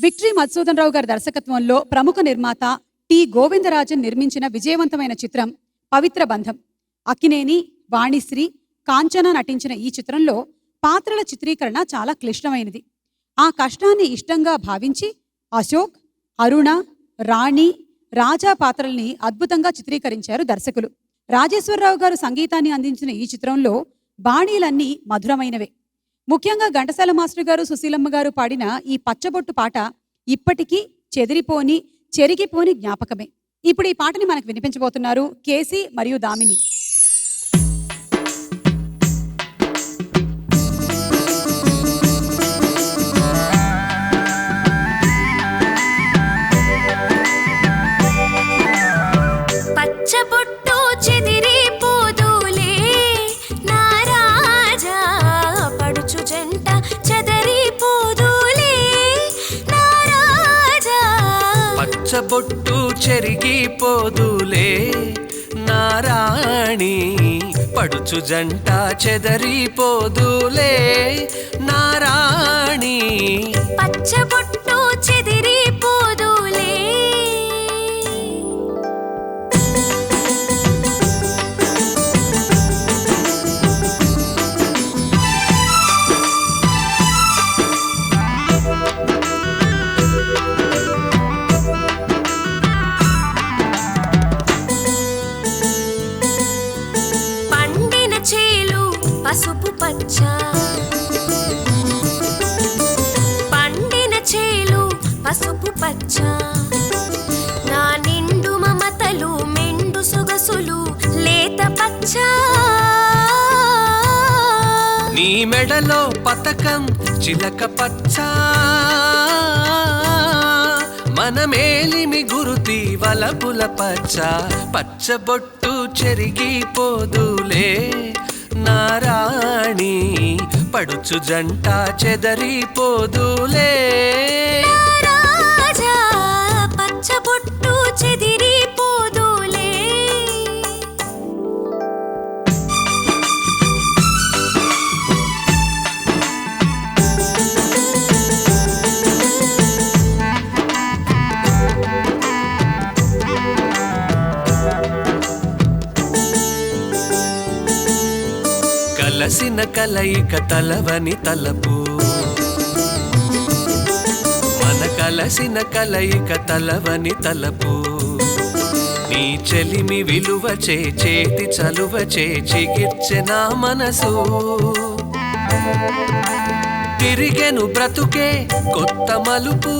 Victory Madhusudan Rao గారి దర్శకత్వంలో ప్రముఖ నిర్మాత టి గోవిందరాజన్ నిర్మించిన విజయవంతమైన చిత్రం పవిత్ర బంధం. అక్కినేని, వాణిశ్రీ, కాంచన నటించిన ఈ చిత్రంలో పాత్రల చిత్రీకరణ చాలా క్లిష్టమైనది. ఆ కష్టాన్ని ఇష్టంగా భావించి అశోక్, అరుణ, రాణి, రాజా పాత్రల్ని అద్భుతంగా చిత్రీకరించారు దర్శకులు. రాజేశ్వరరావు గారు సంగీతాన్ని అందించిన ఈ చిత్రంలో బాణీలన్నీ మధురమైనవే. ముఖ్యంగా ఘంటసాల మాస్టర్ గారు, సుశీలమ్మ గారు పాడిన ఈ పచ్చబొట్టు పాట ఇప్పటికీ చెరిగిపోని జ్ఞాపకమే. ఇప్పుడు ఈ పాటని మనకు వినిపించబోతున్నారు కేసీ మరియు దామిని. పచ్చబొట్టు చెరిగిపోదులే నా రాణి, పడుచు జంట చెదరిపోదులే నా రాణి. పచ్చబొట్టు చెదిరిపోదులే. పసుపు పచ్చ పండిన చేలు పసుపు పచ్చ, నా నిండు మమతలు మెండు సొగసులు లేత పచ్చ. నీ మెడలో పతకం చిలక పచ్చ, మనమేలిమి గురుతి వలపుల పచ్చ. పచ్చబొట్టు చెరిగిపోదులే నా రాణి, పడుచు జంట చెదరిపోదులే. రాజా పచ్చబొట్టు చెదిరిపోదులే. కలసిన కలయిక తలవని తలపు, మన కలసిన కలయిక తలవని తలపు. నీ చెలిమి విలువ చేతి చలువ చిగిర్చె నా మనసు. తిరిగెను బ్రతుకే కొత్త మలుపు,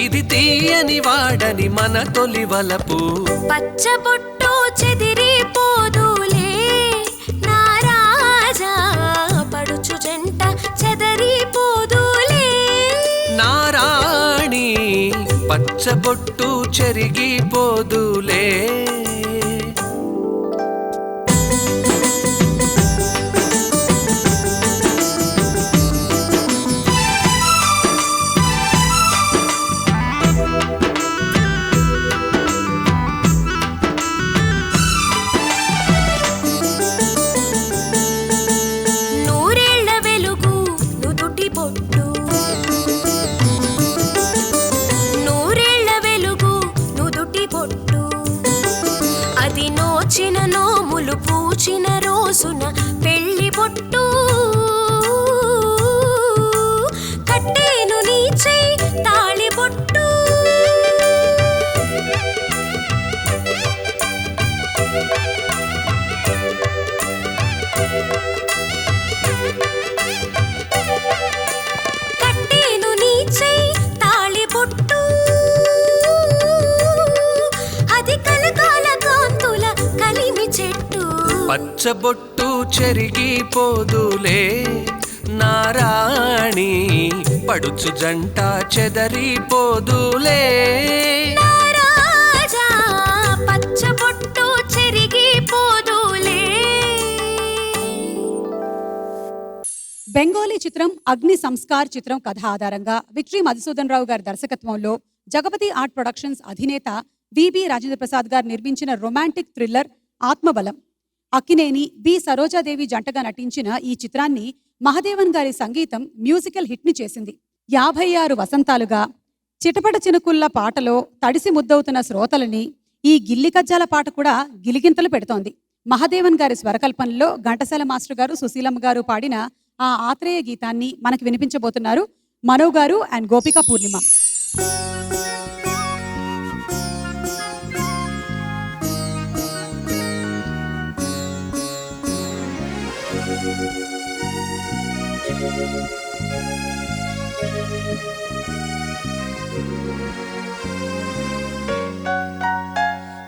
ఇది తీయని వాడని మన తొలి వలపు. పచ్చబొట్టు చెదిరిపోదులే నా రాజా, పడుచు జంట చెదరిపోదులే. నా రాణి పచ్చబొట్టు చెరిగిపోదులే. నోచిన నోములు పూచిన రోజున పెళ్లి బొట్టు, కట్టేను నీ చెయ్యి తాళి బొట్టు. కట్టేను నీ చెయ్యి తాళి బొట్టు, అది కలకాల కాంతుల కలిమి చెట్టు. పచ్చబొట్టు చెరిగిపోదులే నా రాణి, పడుచు జంట చెదరిపోదులే. రాజా పచ్చబొట్టు చెరిగిపోదులే. బెంగాలీ చిత్రం అగ్ని సంస్కార్ చిత్రం కథ ఆధారంగా విక్టరీ మధుసూదన్ రావు గారి దర్శకత్వంలో జగపతి ఆర్ట్ ప్రొడక్షన్స్ అధినేత విబి రాజేంద్ర ప్రసాద్ గారు నిర్మించిన romantic thriller Atmabalam. Akkineni, B Sarojadevi జంటగా నటించిన ఈ చిత్రాన్ని మహదేవన్ గారి సంగీతం మ్యూజికల్ హిట్ ని చేసింది. 56 వసంతాలుగా చిటపట చినుకుల్ల పాటలో తడిసి ముద్దవుతున్న శ్రోతలని ఈ గిల్లి కజ్జాల పాట కూడా గిలిగింతలు పెడుతోంది. మహదేవన్ గారి స్వరకల్పనలో ఘంటసాల మాస్టర్ గారు, సుశీలమ్మ గారు పాడిన ఆ ఆత్రేయ గీతాన్ని మనకు వినిపించబోతున్నారు మనో గారు అండ్ గోపిక పూర్ణిమ.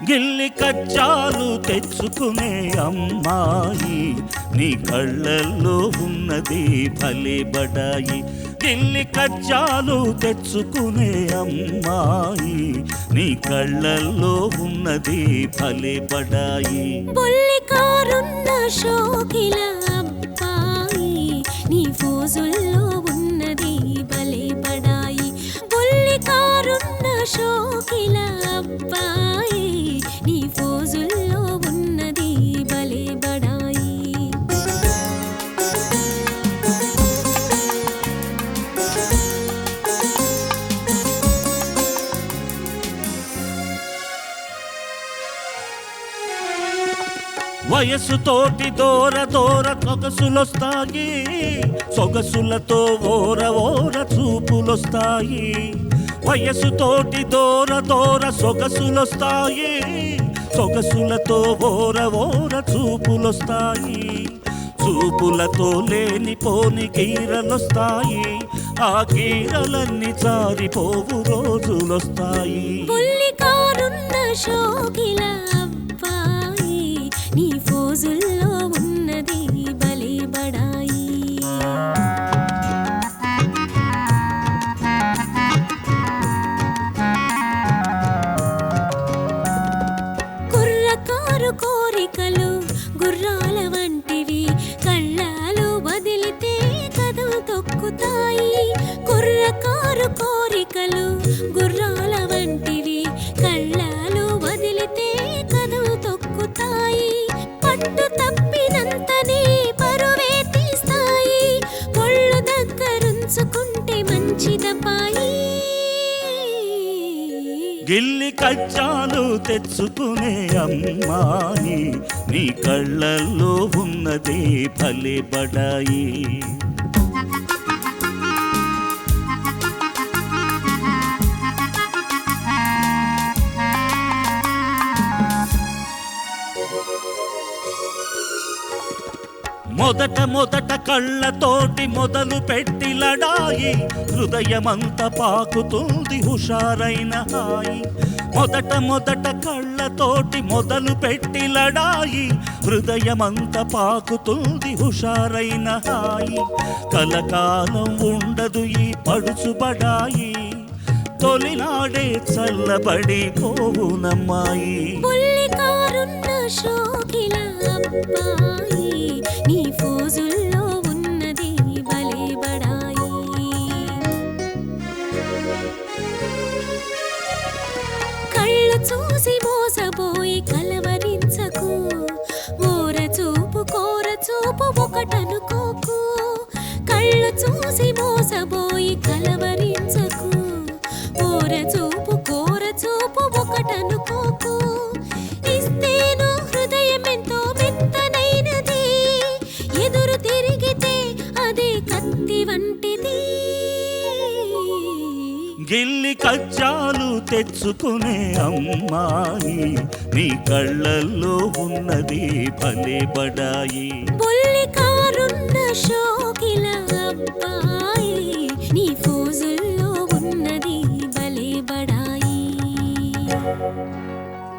గిల్లి కజ్జాలు తెచ్చుకునే అమ్మాయి, నీ కళ్ళల్లో ఉన్నది భలే బడాయి. గిల్లి కజ్జాలు తెచ్చుకునే అమ్మాయి, నీ కళ్ళల్లో ఉన్నది భలే బడాయి. బుల్లి కారున్న షోకిల అబ్బాయి, నీ ఫోజుల్లో ఉన్నది భలే బడాయి. బుల్లి కారున్న షోకిల అబ్బాయి, నీ ఫోజుల్లో ఉన్నది భలే బడాయి. వయసుతోటి దూర దూర సొగసులొస్తాయి, సొగసులతో ఓర ఓర చూపులొస్తాయి. వయసుతోటి దూర దూర సొగసులొస్తాయి, సొగసులతో ఓర ఓర చూపులొస్తాయి. చూపులతో లేనిపోని గీరలొస్తాయి, ఆ గీరలన్నీ జారిపోవు రోజులొస్తాయి. బుల్లి కారున్న షోకిల అబ్బాయి, నీ ఫోజుల్లో ఉన్నది భలే బడాయి. కుర్రకారు కోరికలు గుర్రాల వంటివి, కళ్ళాలు వదిలితే కదం తొక్కుతాయి. కుర్రకారు కోరికలు గుర్రాల వంటివి, కళ్ళాలు వదిలితే కదం తొక్కుతాయి. పట్టు తప్పినంతనే పరువే తీస్తాయి, ఒళ్ళు దగ్గరుంచుకుంటే మంచిదపాయి. గిల్లి కజ్జాలు తెచ్చుకునే అమ్మాయి, నీ కళ్ళల్లో ఉన్నది భలే బడాయి. మొదట మొదట కళ్ళతోటి మొదలు పెట్టి లడాయి, హృదయమంత పాకుతుంది హుషారైన హాయి. మొదట మొదట కళ్ళతోటి మొదలు పెట్టి లడాయి, హృదయమంత పాకుతుంది హుషారైన హాయి. కలకాలం ఉండదు ఈ పడుచుబడాయి, తొలినాడే చల్లబడి పోవునమ్మాయి. బుల్లి కారున్న షోకిల అబ్బాయి, నీ ఫోజుల్లో ఉన్నది భలే బడాయి. కళ్ళు చూసి మోసపోయి కలవరించకు, ఓర చూపు కోర చూపు ఒకటనుకోకు. కళ్ళు చూసి మోసపోయి కలవరించకు, ఓర చూపు కోర చూపు ఒకటనుకోకు. ఇస్తేను హృదయం ఎంతో మెత్తనైనది, ఎదురు తిరిగితే అదే కత్తి వంటిది. గిల్లి కజ్జాలు తెచ్చుకునే అమ్మాయి, నీ కళ్ళల్లో ఉన్నది భలే బడాయి. బుల్లి కారున్న షోకిల అబ్బాయి, నీ